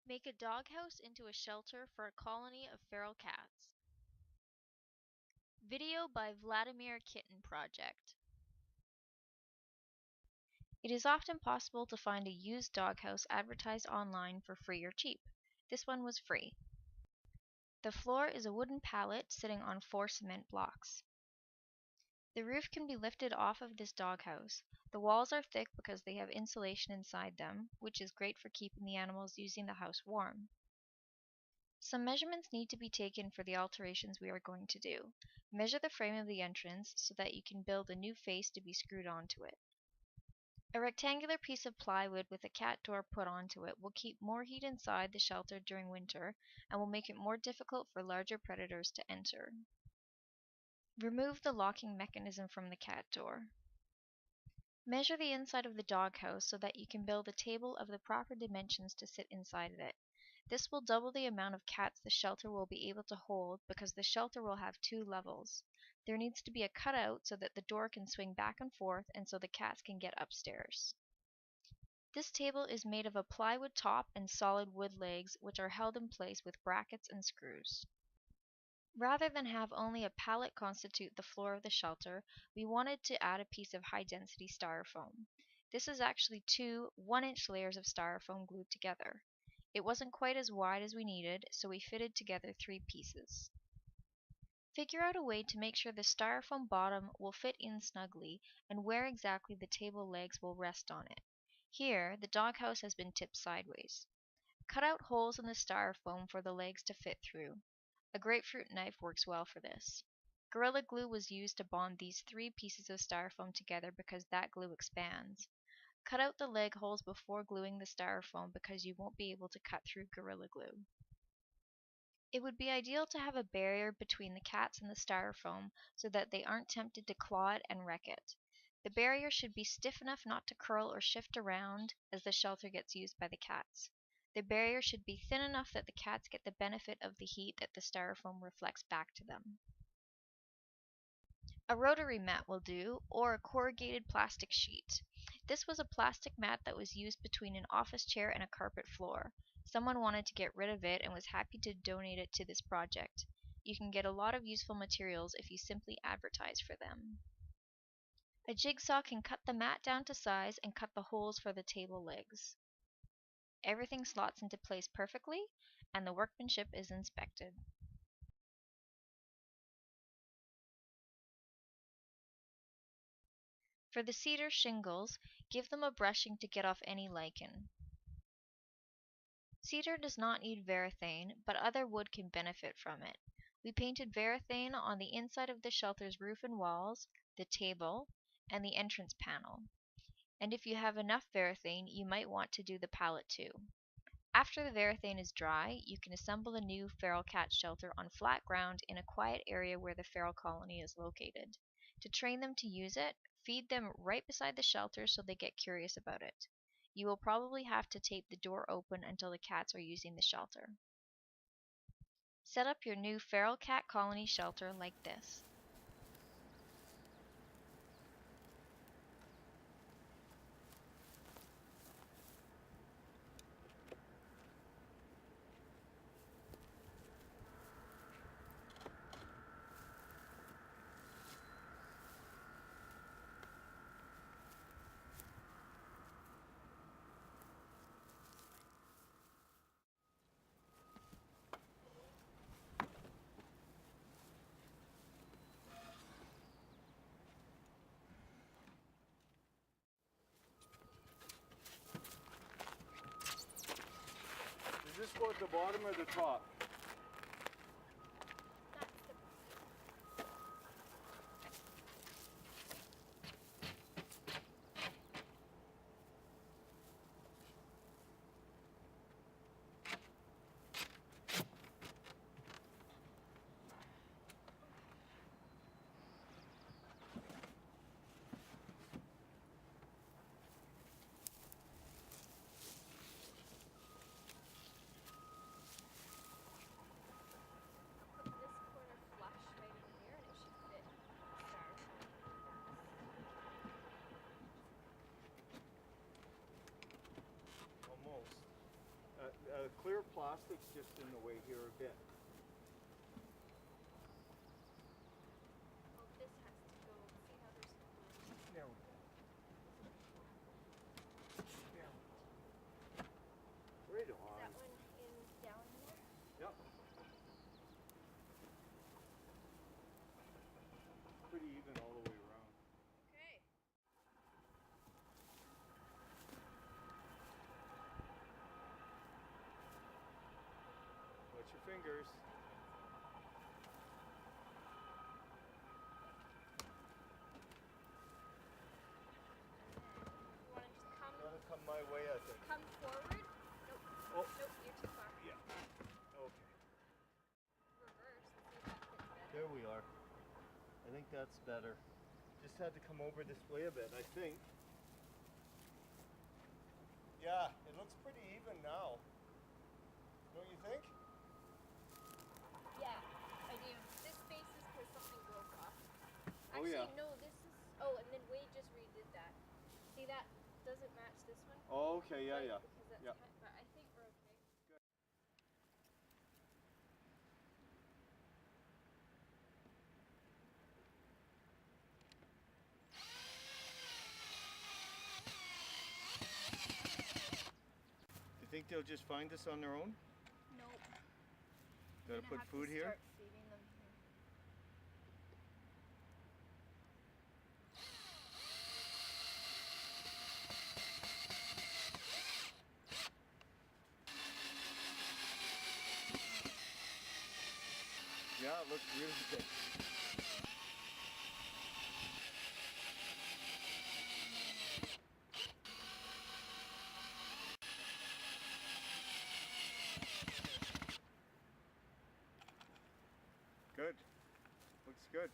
Make a doghouse into a shelter for a colony of feral cats. Video by Vladimir Kitten Project. It is often possible to find a used doghouse advertised online for free or cheap. This one was free. The floor is a wooden pallet sitting on 4 cement blocks. The roof can be lifted off of this doghouse. The walls are thick because they have insulation inside them, which is great for keeping the animals using the house warm. Some measurements need to be taken for the alterations we are going to do. Measure the frame of the entrance so that you can build a new face to be screwed onto it. A rectangular piece of plywood with a cat door put onto it will keep more heat inside the shelter during winter and will make it more difficult for larger predators to enter. Remove the locking mechanism from the cat door. Measure the inside of the doghouse so that you can build a table of the proper dimensions to sit inside of it. This will double the amount of cats the shelter will be able to hold because the shelter will have 2 levels. There needs to be a cutout so that the door can swing back and forth and so the cats can get upstairs. This table is made of a plywood top and solid wood legs which are held in place with brackets and screws. Rather than have only a pallet constitute the floor of the shelter, we wanted to add a piece of high-density styrofoam. This is actually 2 1-inch layers of styrofoam glued together. It wasn't quite as wide as we needed, so we fitted together 3 pieces. Figure out a way to make sure the styrofoam bottom will fit in snugly and where exactly the table legs will rest on it. Here, the doghouse has been tipped sideways. Cut out holes in the styrofoam for the legs to fit through. A grapefruit knife works well for this. Gorilla Glue was used to bond these 3 pieces of styrofoam together because that glue expands. Cut out the leg holes before gluing the styrofoam because you won't be able to cut through Gorilla Glue. It would be ideal to have a barrier between the cats and the styrofoam so that they aren't tempted to claw it and wreck it. The barrier should be stiff enough not to curl or shift around as the shelter gets used by the cats. The barrier should be thin enough that the cats get the benefit of the heat that the styrofoam reflects back to them. A rotary mat will do, or a corrugated plastic sheet. This was a plastic mat that was used between an office chair and a carpet floor. Someone wanted to get rid of it and was happy to donate it to this project. You can get a lot of useful materials if you simply advertise for them. A jigsaw can cut the mat down to size and cut the holes for the table legs. Everything slots into place perfectly, and the workmanship is inspected. For the cedar shingles, give them a brushing to get off any lichen. Cedar does not need varathane, but other wood can benefit from it. We painted varathane on the inside of the shelter's roof and walls, the table, and the entrance panel. And if you have enough varathane, you might want to do the pallet too. After the varathane is dry, you can assemble a new feral cat shelter on flat ground in a quiet area where the feral colony is located. To train them to use it, feed them right beside the shelter so they get curious about it. You will probably have to tape the door open until the cats are using the shelter. Set up your new feral cat colony shelter like this. Is this go at the bottom or the top? plastic's just in the way here a bit. Oh, this has to go. See how there's There we go. Right on. Is that one in down there? Yep. Pretty even all the way around. Okay. Watch your fingers. You want to just come Gotta come my way, I think. come forward? Nope. Oh. Nope, you're too far. Yeah. Okay. Reverse. Let's see if that fits better. There we are. I think that's better. Just had to come over this way a bit, I think. Yeah, it looks pretty even now. Don't you think? Yeah, I do. This space is because something broke off. Oh, Actually, yeah. no, this is... Oh, and then Wade just redid that. See, that doesn't match this one? Oh, okay, yeah, Right, yeah. Because that's Yeah. but I think we're okay. Do you think they'll just find us on their own? Nope. Gotta put food here? Start feeding them here. Yeah, it looks really good. Good. Looks good.